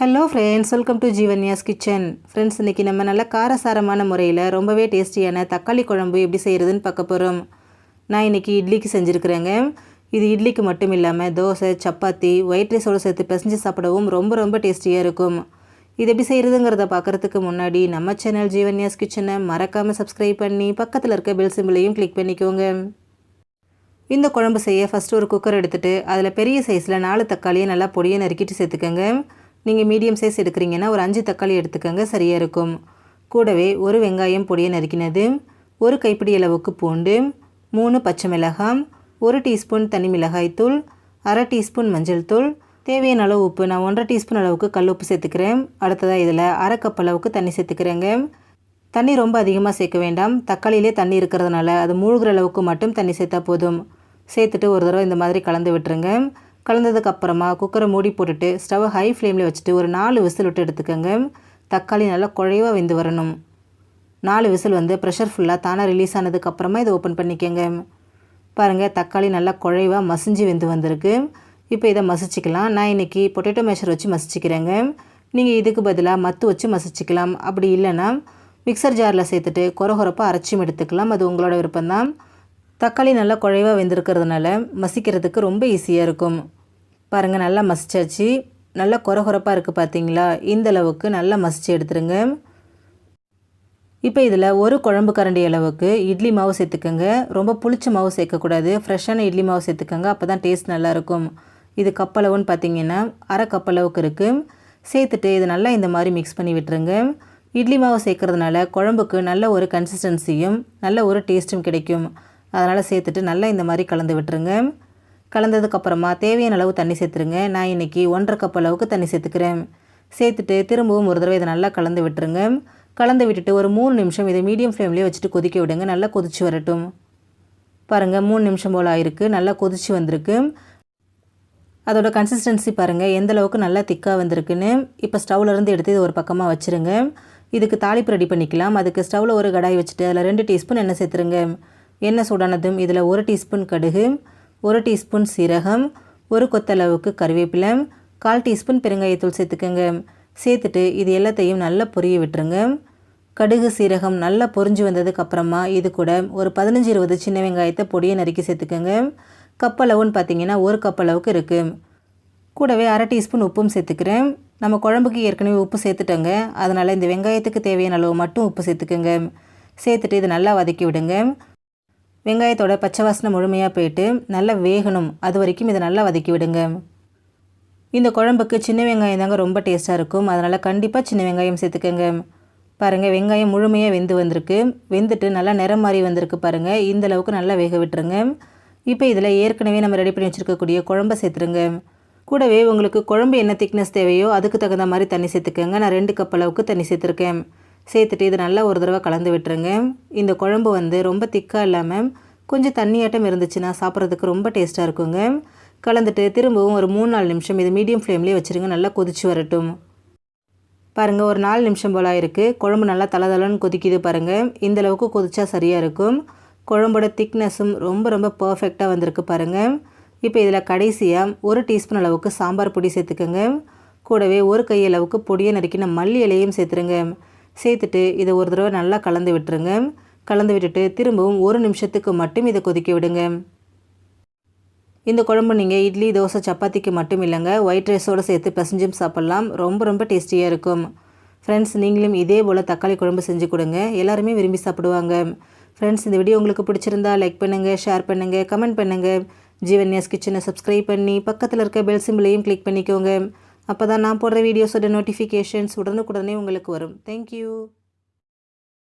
Hello friends, welcome to Jeevanya's kitchen. Friends, இன்றைக்கி நம்ம நல்ல காரசாரமான முறையில் ரொம்பவே டேஸ்டியான தக்காளி குழம்பு எப்படி செய்கிறதுன்னு பார்க்க போகிறோம். நான் இன்றைக்கி இட்லிக்கு செஞ்சுருக்குறேங்க. இது இட்லிக்கு மட்டும் இல்லாமல் தோசை, சப்பாத்தி, ஒயிட் ரைஸோடு சேர்த்து பிசைஞ்சு சாப்பிடவும் ரொம்ப டேஸ்டியாக இருக்கும். இது எப்படி செய்கிறதுங்கிறத பார்க்குறதுக்கு முன்னாடி நம்ம சேனல் ஜீவன்யாஸ் கிச்சனை மறக்காமல் சப்ஸ்கிரைப் பண்ணி பக்கத்தில் இருக்க பெல் சிம்பிளையும் கிளிக் பண்ணிக்கோங்க. இந்த குழம்பு செய்ய ஃபஸ்ட்டு ஒரு குக்கர் எடுத்துகிட்டு அதில் பெரிய சைஸில் 4 தக்காளியை நல்லா பொடியை நறுக்கிட்டு சேர்த்துக்கோங்க. நீங்கள் மீடியம் சைஸ் எடுக்கிறீங்கன்னா ஒரு 5 தக்காளி எடுத்துக்கோங்க, சரியாக இருக்கும். கூடவே ஒரு வெங்காயம் பொடியை நறுக்கினது, ஒரு கைப்பிடி அளவுக்கு பூண்டு, 3 பச்சை மிளகாய், 1 டீஸ்பூன் தனி மிளகாய்த்தூள், அரை டீஸ்பூன் மஞ்சள் தூள், தேவையான அளவு உப்பு. நான் 1.5 டீஸ்பூன் அளவுக்கு கல் உப்பு சேர்த்துக்கிறேன். அடுத்ததாக இதில் அரை கப் அளவுக்கு தண்ணி சேர்த்துக்கிறேங்க. தண்ணி ரொம்ப அதிகமாக சேர்க்க வேண்டாம், தக்காளியிலே தண்ணி இருக்கிறதுனால அது மூழ்கிற அளவுக்கு மட்டும் தண்ணி சேர்த்தா போதும். சேர்த்துட்டு ஒரு தடவை இந்த மாதிரி கலந்து விட்டுருங்க. கலந்ததுக்கப்புறமா குக்கரை மூடி போட்டுட்டு ஸ்டவ்வை ஹை ஃப்ளேமில் வச்சுட்டு ஒரு 4 விசில் விட்டு எடுத்துக்கோங்க. தக்காளி நல்லா குழைவாக வெந்து வரணும். 4 விசில் வந்து ப்ரெஷர் ஃபுல்லாக தானாக ரிலீஸ் ஆனதுக்கப்புறமா இதை ஓப்பன் பண்ணிக்கோங்க. பாருங்கள், தக்காளி நல்லா குழைவாக மசிஞ்சு வெந்து வந்திருக்கு. இப்போ இதை மசிச்சிக்கலாம். நான் இன்றைக்கி பொட்டேட்டோ மேஷர் வச்சு மசிச்சிக்கிறேங்க. நீங்கள் இதுக்கு பதிலாக மத்து வச்சு மசிச்சிக்கலாம். அப்படி இல்லைன்னா மிக்சர் ஜாரில் சேர்த்துட்டு கொரகொரப்பாக அரைச்சியும் எடுத்துக்கலாம். அது உங்களோட விருப்பம்தான். தக்காளி நல்லா குழைவாக வெந்திருக்கிறதுனால மசிக்கிறதுக்கு ரொம்ப ஈஸியாக இருக்கும். பாருங்கள், நல்லா மசிச்சாச்சு. நல்லா கொரகொரப்பாக இருக்குது பார்த்தீங்களா? இந்த அளவுக்கு நல்லா மசிச்சு எடுத்துருங்க. இப்போ இதில் ஒரு குழம்பு கரண்டி அளவுக்கு இட்லி மாவு சேர்த்துக்கோங்க. ரொம்ப புளிச்ச மாவு சேர்க்கக்கூடாது, ஃப்ரெஷ்ஷான இட்லி மாவு சேர்த்துக்கோங்க. அப்போ தான் டேஸ்ட் நல்லாயிருக்கும். இது கப்பளவுன்னு பார்த்தீங்கன்னா அரை கப்பளவுக்கு இருக்குது. சேர்த்துட்டு இது நல்லா இந்த மாதிரி மிக்ஸ் பண்ணி விட்டுருங்க. இட்லி மாவு சேர்க்குறதுனால குழம்புக்கு நல்ல ஒரு கன்சிஸ்டன்சியும் நல்ல ஒரு டேஸ்ட்டும் கிடைக்கும். அதனால் சேர்த்துட்டு நல்லா இந்த மாதிரி கலந்து விட்டுருங்க. கலந்ததுக்கப்புறமா தேவையான அளவு தண்ணி சேர்த்துருங்க. நான் இன்றைக்கி 1.5 கப் அளவுக்கு தண்ணி சேர்த்துக்கிறேன். சேர்த்துட்டு திரும்பவும் ஒரு தடவை இதை நல்லா கலந்து விட்டுருங்க. கலந்து விட்டுட்டு ஒரு 3 நிமிஷம் இதை மீடியம் ஃப்ளேம்லேயே வச்சுட்டு கொதிக்க விடுங்க. நல்லா கொதிச்சு வரட்டும். பாருங்கள், 3 நிமிஷம் போல் ஆயிருக்கு. நல்லா கொதிச்சு வந்திருக்கு. அதோட கன்சிஸ்டன்சி பாருங்கள் எந்த அளவுக்கு நல்லா திக்காக வந்திருக்குன்னு. இப்போ ஸ்டவ்லேருந்து எடுத்து இது ஒரு பக்கமாக வச்சுருங்க. இதுக்கு தாளிப்பு ரெடி பண்ணிக்கலாம். அதுக்கு ஸ்டவ்வில் ஒரு கடாய் வச்சுட்டு அதில் 2 டீஸ்பூன் எண்ணெய் சேர்த்துருங்க. எண்ணெய் சூடானதும் இதில் 1 டீஸ்பூன் கடுகு, 1 டீஸ்பூன் சீரகம், 1 கொத்தளவுக்கு கருவேப்பிலை, 1/4 டீஸ்பூன் பெருங்காயத்தூள் சேர்த்துக்கோங்க. சேர்த்துட்டு இது எல்லாத்தையும் நல்லா பொரிய விட்டுருங்க. கடுகு சீரகம் நல்லா பொரிஞ்சு வந்ததுக்கப்புறமா இது கூட ஒரு 15-20 சின்ன வெங்காயத்தை பொடியை நறுக்கி சேர்த்துக்கோங்க. கப்பளவுன்னு பார்த்தீங்கன்னா 1 கப் அளவுக்கு இருக்குது. கூடவே அரை டீஸ்பூன் உப்பும் சேர்த்துக்கிறேன். நம்ம குழம்புக்கு ஏற்கனவே உப்பு சேர்த்துட்டோங்க, அதனால் இந்த வெங்காயத்துக்கு தேவையான அளவு மட்டும் உப்பு சேர்த்துக்கோங்க. சேர்த்துட்டு இது நல்லா வதக்கி விடுங்க. வெங்காயத்தோட பச்சை வாசனை முழுமையாக போயிட்டு நல்லா வேகணும். அது வரைக்கும் இதை நல்லா வதக்கி விடுங்க. இந்த குழம்புக்கு சின்ன வெங்காயம் தாங்க ரொம்ப டேஸ்ட்டாக இருக்கும். அதனால் கண்டிப்பாக சின்ன வெங்காயம் சேர்த்துக்கோங்க. பாருங்கள், வெங்காயம் முழுமையாக வெந்து வந்திருக்கு. வெந்துட்டு நல்லா நிறம் மாறி வந்திருக்கு பாருங்கள். இந்த அளவுக்கு நல்லா வேக விட்டுருங்க. இப்போ இதில் ஏற்கனவே நம்ம ரெடி பண்ணி வச்சுருக்கக்கூடிய குழம்பை சேர்த்துருங்க. கூடவே உங்களுக்கு குழம்பு என்ன திக்னஸ் தேவையோ அதுக்கு தகுந்த மாதிரி தண்ணி சேர்த்துக்கோங்க. நான் 2 கப் அளவுக்கு தண்ணி சேர்த்துருக்கேன். சேர்த்துட்டு இது நல்லா ஒரு தடவை கலந்து விட்டுருங்க. இந்த குழம்பு வந்து ரொம்ப திக்காக இல்லாமல் கொஞ்சம் தண்ணியாட்டம் இருந்துச்சுன்னா சாப்பிட்றதுக்கு ரொம்ப டேஸ்ட்டாக இருக்குங்க. கலந்துட்டு திரும்பவும் ஒரு 3-4 நிமிஷம் இது மீடியம் ஃப்ளேம்லேயே வச்சுருங்க. நல்லா கொதிச்சு வரட்டும். பாருங்கள், ஒரு 4 நிமிஷம் போல் இருக்குது. குழம்பு நல்லா தளதளன்னு கொதிக்குது பாருங்கள். இந்தளவுக்கு கொதிச்சா சரியாக இருக்கும். குழம்போட திக்னஸும் ரொம்ப பர்ஃபெக்டாக வந்திருக்கு பாருங்கள். இப்போ இதில் கடைசியாக 1 டீஸ்பூன் அளவுக்கு சாம்பார் பொடி சேர்த்துக்கோங்க. கூடவே 1 கை அளவுக்கு பொடியை நறுக்கின மல்லி இலையும் சேர்த்துருங்க. சேர்த்துட்டு இதை ஒரு தடவை நல்லா கலந்து விட்டுருங்க. கலந்து விட்டுட்டு திரும்பவும் 1 நிமிஷத்துக்கு மட்டும் இதை கொதிக்க விடுங்க. இந்த குழம்பு நீங்கள் இட்லி, தோசை, சப்பாத்திக்கு மட்டும் இல்லைங்க, ஒயிட் ரைஸோடு சேர்த்து பிசைஞ்சும் சாப்பிட்லாம். ரொம்ப டேஸ்டியாக இருக்கும். ஃப்ரெண்ட்ஸ், நீங்களும் இதே போல் தக்காளி குழம்பு செஞ்சு கொடுங்க. எல்லாருமே விரும்பி சாப்பிடுவாங்க. ஃப்ரெண்ட்ஸ், இந்த வீடியோ உங்களுக்கு பிடிச்சிருந்தா லைக் பண்ணுங்கள், ஷேர் பண்ணுங்கள், கமெண்ட் பண்ணுங்கள். ஜீவன்யாஸ் கிச்சனை சப்ஸ்கிரைப் பண்ணி பக்கத்தில் இருக்க பெல் சிம்பிளையும் கிளிக் பண்ணிக்கோங்க. அப்போ தான் நான் போடுற வீடியோஸோட நோட்டிஃபிகேஷன்ஸ் உடனுக்குடனே உங்களுக்கு வரும். தேங்க்யூ.